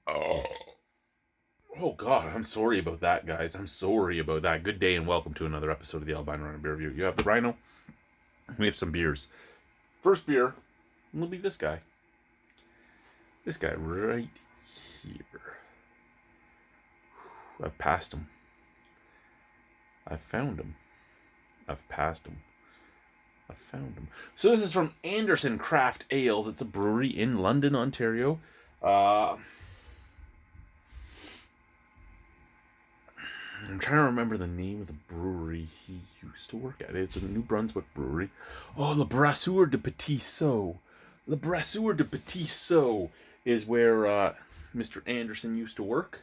Oh. Oh God, I'm sorry about that, guys. I'm sorry about that. Good day and welcome to another episode of the Albino Rhino Beer Review. You have the Rhino. We have some beers. First beer will be this guy. This guy right here. I've passed him. I've found him. I've passed him. I found him. So this is from Anderson Craft Ales. It's a brewery in London, Ontario. I'm trying to remember the name of the brewery he used to work at. It's a New Brunswick brewery. Oh, Le Brasseur de Petit Saut. Le Brasseur de Petit Saut is where Mr. Anderson used to work.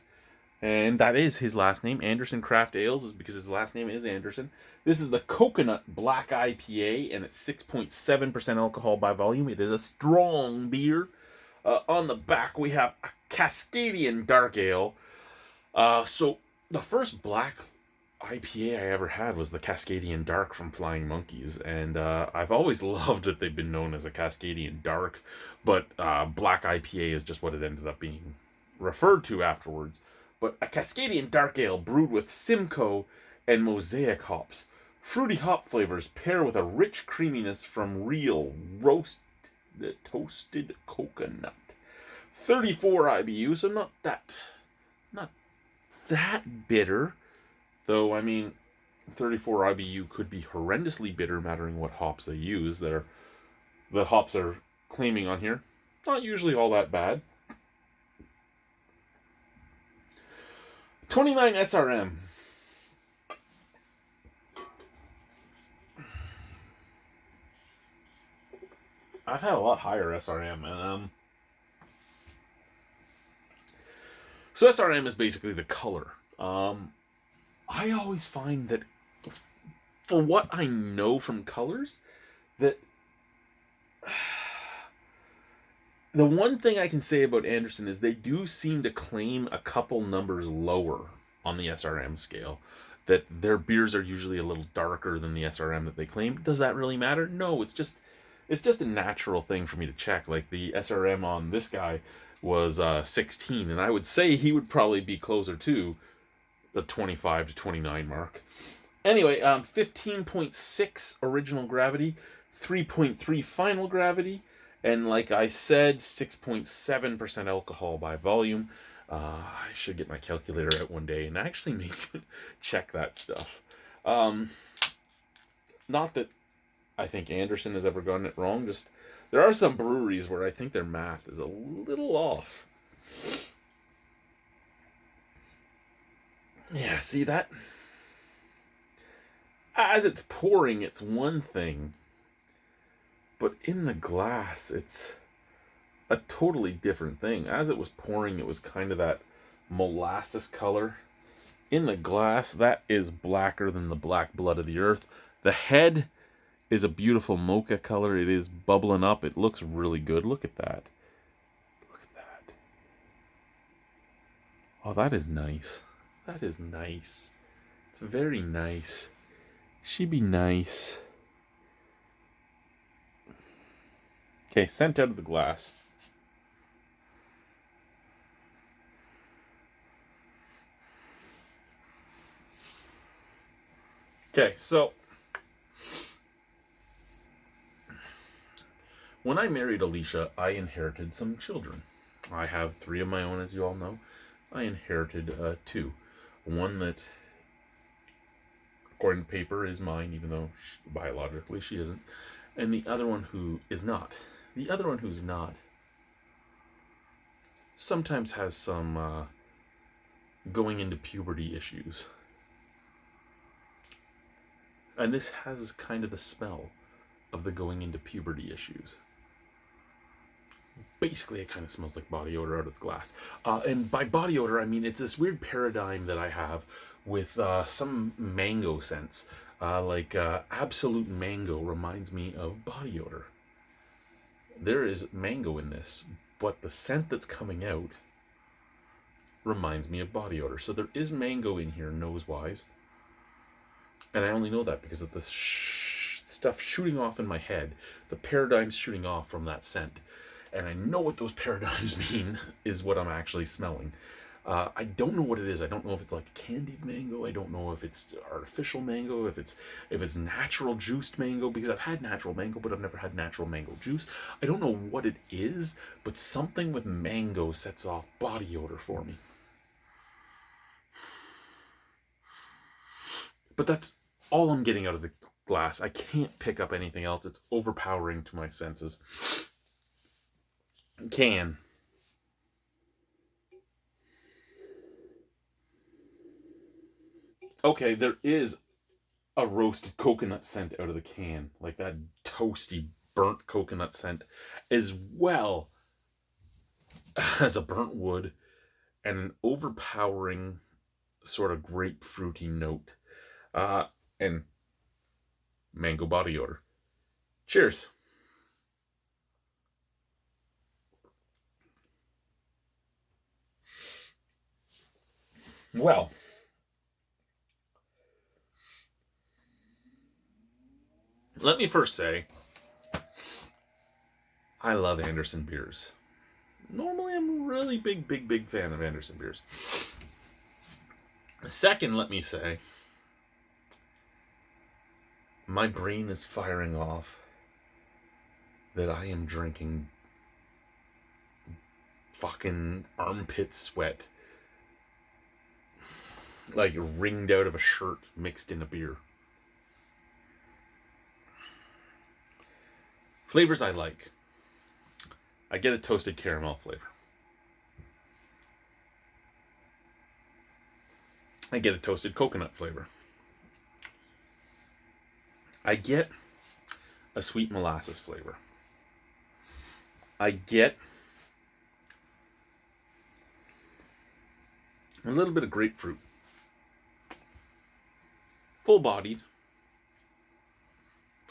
And that is his last name. Anderson Craft Ales is because his last name is Anderson. This is the Coconut Black IPA, and it's 6.7% alcohol by volume. It is a strong beer. On the back, we have a Cascadian Dark Ale. So the first black IPA I ever had was the Cascadian Dark from Flying Monkeys, and I've always loved that they've been known as a Cascadian Dark, but black IPA is just what it ended up being referred to afterwards. But a Cascadian Dark Ale brewed with Simcoe and Mosaic hops. Fruity hop flavors pair with a rich creaminess from real toasted coconut. 34 IBU, so not that bitter. Though, I mean, 34 IBU could be horrendously bitter, mattering what hops they use. The hops are claiming on here, not usually all that bad. 29 SRM. I've had a lot higher SRM, and so SRM is basically the color. I always find that, for what I know from colors, that the one thing I can say about Anderson is they do seem to claim a couple numbers lower on the SRM scale. That their beers are usually a little darker than the SRM that they claim. Does that really matter? No, it's just a natural thing for me to check. Like the SRM on this guy was 16, and I would say he would probably be closer to the 25 to 29 mark. Anyway, 15.6 original gravity, 3.3 final gravity, and like I said, 6.7% alcohol by volume. I should get my calculator out one day and actually check that stuff. Not that I think Anderson has ever gotten it wrong, just there are some breweries where I think their math is a little off. Yeah, see that? As it's pouring, it's one thing. But in the glass, it's a totally different thing. As it was pouring, it was kind of that molasses color. In the glass, that is blacker than the black blood of the earth. The head is a beautiful mocha color. It is bubbling up. It looks really good. Look at that. Look at that. Oh, that is nice. That is nice. It's very nice. She be nice. Okay, sent out of the glass. Okay, so when I married Alicia, I inherited some children. I have 3 of my own, as you all know. I inherited 2. One that, according to paper, is mine, even though biologically she isn't. And the other one who is not. The other one who's not sometimes has some going into puberty issues. And this has kind of the smell of the going into puberty issues. Basically, it kind of smells like body odor out of the glass. And by body odor, I mean it's this weird paradigm that I have with some mango scents. Absolute mango reminds me of body odor. There is mango in this, but the scent that's coming out reminds me of body odor. So there is mango in here, nose-wise. And I only know that because of the stuff shooting off in my head. The paradigm's shooting off from that scent. and I know what those paradigms mean is what I'm actually smelling. I don't know what it is. I don't know if it's like candied mango. I don't know if it's artificial mango, if it's natural juiced mango, because I've had natural mango, but I've never had natural mango juice. I don't know what it is, but something with mango sets off body odor for me. But that's all I'm getting out of the glass. I can't pick up anything else. It's overpowering to my senses. Can. Okay, there is a roasted coconut scent out of the can, like that toasty, burnt coconut scent, as well as a burnt wood and an overpowering sort of grapefruity note, and mango body odor. Cheers. Well, let me first say, I love Anderson beers. Normally, I'm a really big fan of Anderson beers. Second, let me say, my brain is firing off that I am drinking fucking armpit sweat, like wringed out of a shirt mixed in a beer. Flavors I like. I get a toasted caramel flavor. I get a toasted coconut flavor. I get a sweet molasses flavor. I get a little bit of grapefruit. Full-bodied.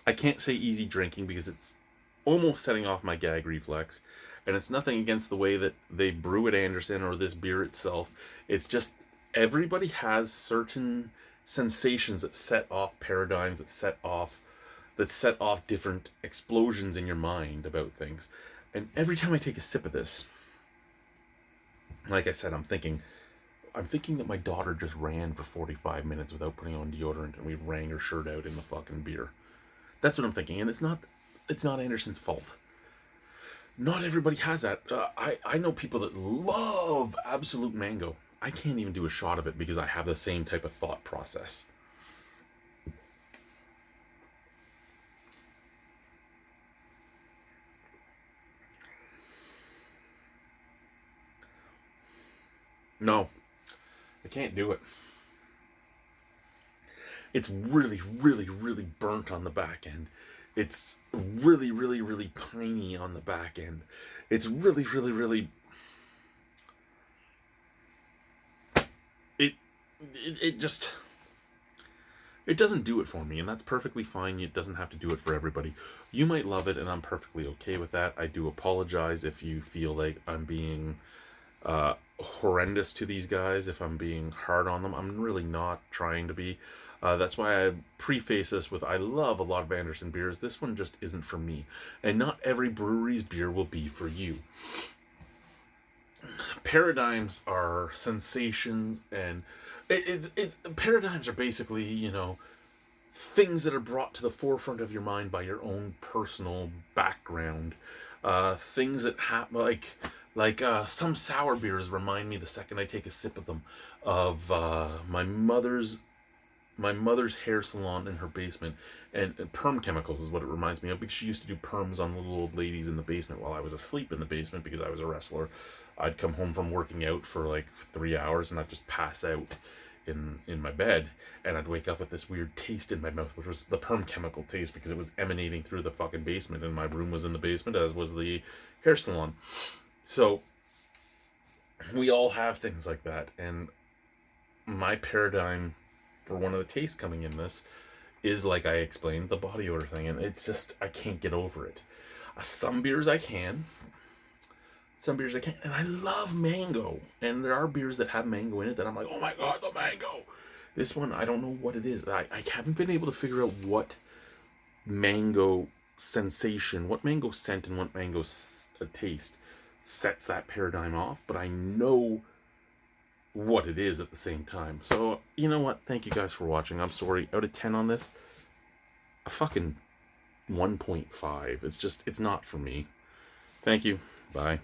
I can't say easy drinking because it's almost setting off my gag reflex. And it's nothing against the way that they brew at Anderson or this beer itself. It's just everybody has certain sensations that set off paradigms, that set off different explosions in your mind about things. And every time I take a sip of this, like I said, I'm thinking that my daughter just ran for 45 minutes without putting on deodorant, and we wrung her shirt out in the fucking beer. That's what I'm thinking, and it's not Anderson's fault. Not everybody has that. I know people that love Absolute Mango. I can't even do a shot of it because I have the same type of thought process. No, I can't do it. It's really burnt on the back end. It's really piney on the back end. It's really it just, it doesn't do it for me, and that's perfectly fine. It doesn't have to do it for everybody. You might love it, and I'm perfectly okay with that. I do apologize if you feel like I'm being horrendous to these guys, if I'm being hard on them. I'm really not trying to be. That's why I preface this with, I love a lot of Anderson beers. This one just isn't for me. And not every brewery's beer will be for you. Paradigms are sensations, and paradigms are basically, you know, things that are brought to the forefront of your mind by your own personal background. Things that happen, like some sour beers remind me, the second I take a sip of them, of my mother's hair salon in her basement, and perm chemicals is what it reminds me of, because she used to do perms on little old ladies in the basement while I was asleep in the basement because I was a wrestler. I'd come home from working out for like 3 hours and I'd just pass out in my bed, and I'd wake up with this weird taste in my mouth, which was the perm chemical taste, because it was emanating through the fucking basement, and my room was in the basement, as was the hair salon. So we all have things like that, and my paradigm for one of the tastes coming in this is, like I explained, the body odor thing, and it's just, I can't get over it. Some beers I can, and I love mango, and there are beers that have mango in it that I'm like, oh my god, the mango. This one, I don't know what it is. I haven't been able to figure out what mango sensation, what mango scent, and what mango a taste sets that paradigm off, but I know what it is at the same time. So, you know what? Thank you guys for watching. I'm sorry. Out of 10 on this, a fucking 1.5. It's not for me. Thank you. Bye.